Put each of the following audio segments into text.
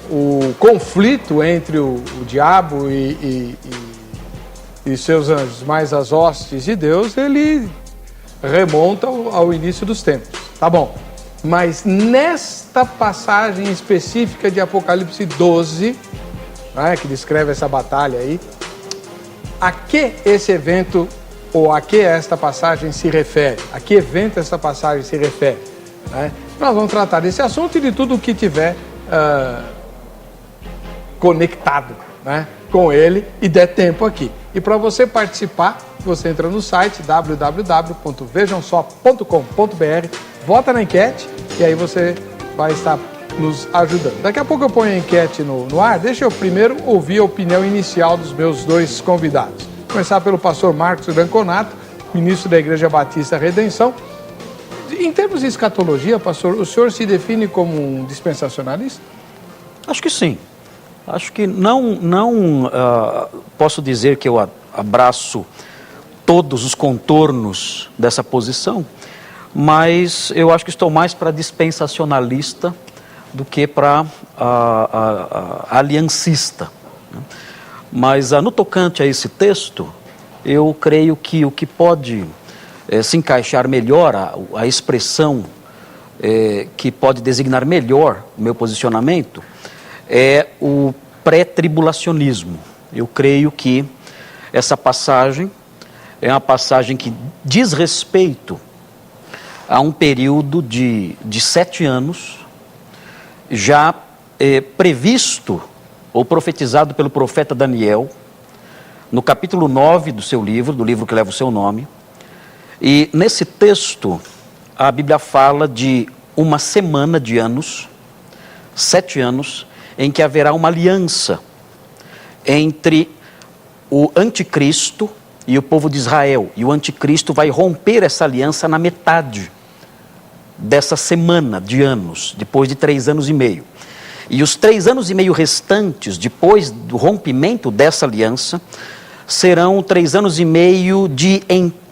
o conflito entre o diabo e seus anjos, mais as hostes de Deus, ele remonta ao início dos tempos. Tá bom. Mas nesta passagem específica de Apocalipse 12, né, que descreve essa batalha aí, a que esse evento, ou a que esta passagem se refere? A que evento essa passagem se refere? Né? Nós vamos tratar desse assunto e de tudo o que tiver conectado, né, com ele e der tempo aqui. E para você participar, você entra no site www.vejamsó.com.br, vota na enquete e aí você vai estar nos ajudando. Daqui a pouco eu ponho a enquete no ar. Deixa eu primeiro ouvir a opinião inicial dos meus dois convidados. Vou começar pelo pastor Marcos Branconato, ministro da Igreja Batista Redenção. Em termos de escatologia, pastor, o senhor se define como um dispensacionalista? Acho que sim. Acho que não posso dizer que eu abraço todos os contornos dessa posição, mas eu acho que estou mais para dispensacionalista do que para aliancista. Mas no tocante a esse texto, eu creio que o que pode se encaixar melhor, a expressão que pode designar melhor o meu posicionamento, é o pré-tribulacionismo. Eu creio que essa passagem é uma passagem que diz respeito a um período de 7 anos, já previsto ou profetizado pelo profeta Daniel, no capítulo 9 do seu livro, do livro que leva o seu nome. E nesse texto, a Bíblia fala de uma semana de anos, 7 anos, em que haverá uma aliança entre o anticristo e o povo de Israel. E o anticristo vai romper essa aliança na metade dessa semana de anos, depois de 3 anos e meio. E os 3 anos e meio restantes, depois do rompimento dessa aliança, serão 3 anos e meio de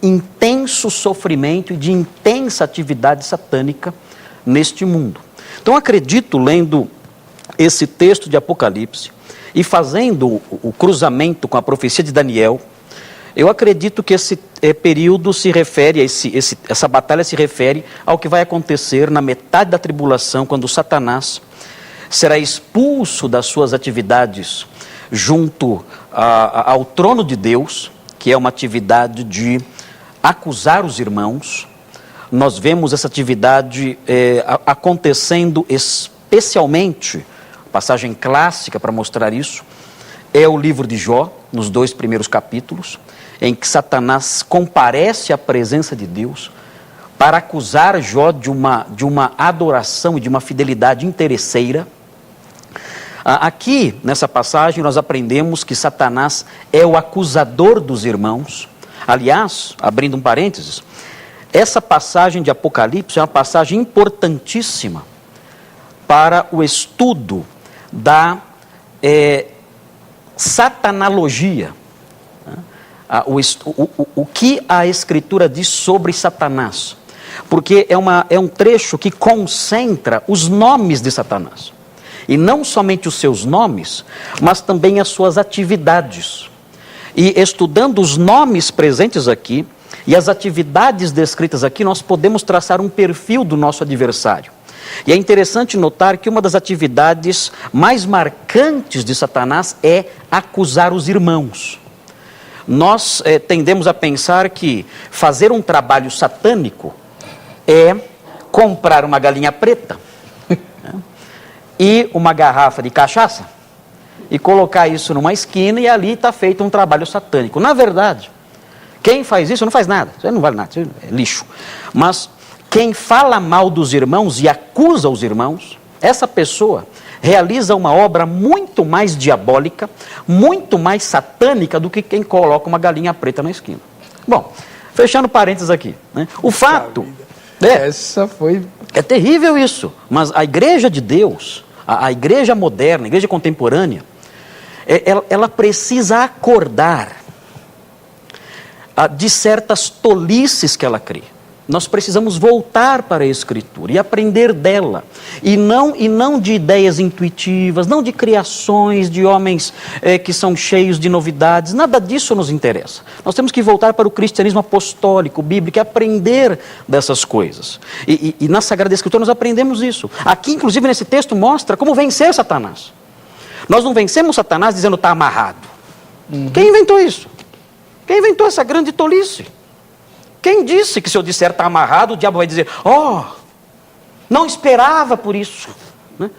intenso sofrimento e de intensa atividade satânica neste mundo. Então acredito, lendo esse texto de Apocalipse e fazendo o cruzamento com a profecia de Daniel, eu acredito que esse período se refere, essa batalha se refere ao que vai acontecer na metade da tribulação, quando Satanás será expulso das suas atividades junto ao trono de Deus, que é uma atividade de acusar os irmãos. Nós vemos essa atividade acontecendo especialmente, passagem clássica para mostrar isso, é o livro de Jó, nos 2 primeiros capítulos, em que Satanás comparece à presença de Deus para acusar Jó de uma adoração e de uma fidelidade interesseira. Aqui, nessa passagem, nós aprendemos que Satanás é o acusador dos irmãos. Aliás, abrindo um parênteses, essa passagem de Apocalipse é uma passagem importantíssima para o estudo da satanologia. O que a Escritura diz sobre Satanás. Porque é um trecho que concentra os nomes de Satanás. E não somente os seus nomes, mas também as suas atividades. E estudando os nomes presentes aqui e as atividades descritas aqui, nós podemos traçar um perfil do nosso adversário. E é interessante notar que uma das atividades mais marcantes de Satanás é acusar os irmãos. Nós tendemos a pensar que fazer um trabalho satânico é comprar uma galinha preta e uma garrafa de cachaça e colocar isso numa esquina e ali está feito um trabalho satânico. Na verdade, quem faz isso não faz nada, isso não vale nada, isso é lixo. Mas quem fala mal dos irmãos e acusa os irmãos, essa pessoa realiza uma obra muito mais diabólica, muito mais satânica do que quem coloca uma galinha preta na esquina. Bom, fechando parênteses aqui, né? O fato essa foi... é terrível isso, mas a igreja de Deus, a igreja moderna, a igreja contemporânea, ela precisa acordar de certas tolices que ela crê. Nós precisamos voltar para a Escritura e aprender dela, e não de ideias intuitivas, não de criações de homens que são cheios de novidades, nada disso nos interessa. Nós temos que voltar para o cristianismo apostólico, bíblico, e aprender dessas coisas. E na Sagrada Escritura nós aprendemos isso. Aqui, inclusive, nesse texto mostra como vencer Satanás. Nós não vencemos Satanás dizendo está amarrado. Quem inventou isso? Quem inventou essa grande tolice? Quem disse que se eu disser está amarrado, o diabo vai dizer, não esperava por isso, né?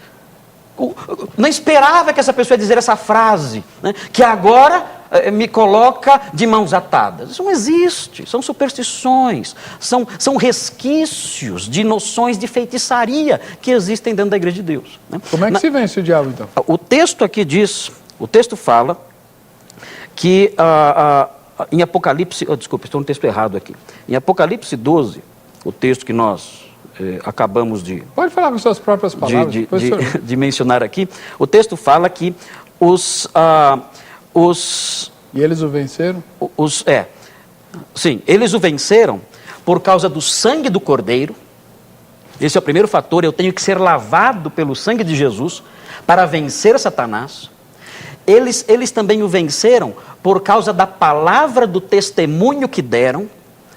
Não esperava que essa pessoa ia dizer essa frase, né? Que agora me coloca de mãos atadas. Isso não existe, são superstições, são resquícios de noções de feitiçaria que existem dentro da igreja de Deus, né? Como é que se vence o diabo, então? O texto aqui diz, o texto fala que em Apocalipse, desculpa, estou no texto errado aqui. Em Apocalipse 12, o texto que nós acabamos de... Pode falar com suas próprias palavras. De mencionar aqui. O texto fala que E eles o venceram? Sim, eles o venceram por causa do sangue do Cordeiro. Esse é o primeiro fator, eu tenho que ser lavado pelo sangue de Jesus para vencer Satanás. Eles também o venceram por causa da palavra do testemunho que deram.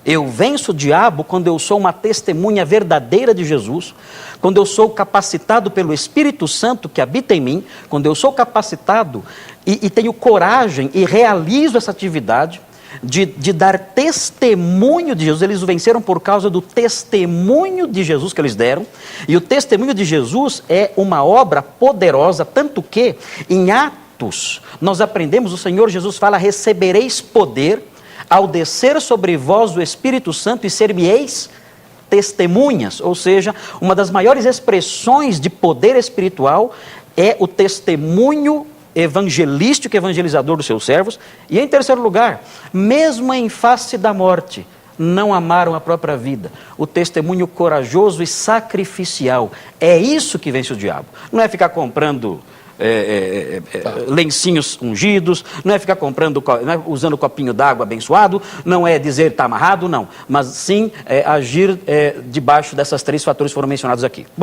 Eu venço o diabo quando eu sou uma testemunha verdadeira de Jesus, quando eu sou capacitado pelo Espírito Santo que habita em mim, quando eu sou capacitado e tenho coragem e realizo essa atividade de dar testemunho de Jesus. Eles o venceram por causa do testemunho de Jesus que eles deram, e o testemunho de Jesus é uma obra poderosa, tanto que em Atos nós aprendemos, o Senhor Jesus fala, recebereis poder ao descer sobre vós o Espírito Santo e ser-me-eis testemunhas. Ou seja, uma das maiores expressões de poder espiritual é o testemunho evangelístico e evangelizador dos seus servos. E em terceiro lugar, mesmo em face da morte, não amaram a própria vida. O testemunho corajoso e sacrificial. É isso que vence o diabo. Não é ficar comprando lencinhos ungidos, não é ficar comprando, não é usando copinho d'água abençoado, não é dizer está amarrado, não. Mas sim agir debaixo dessas três fatores que foram mencionados aqui.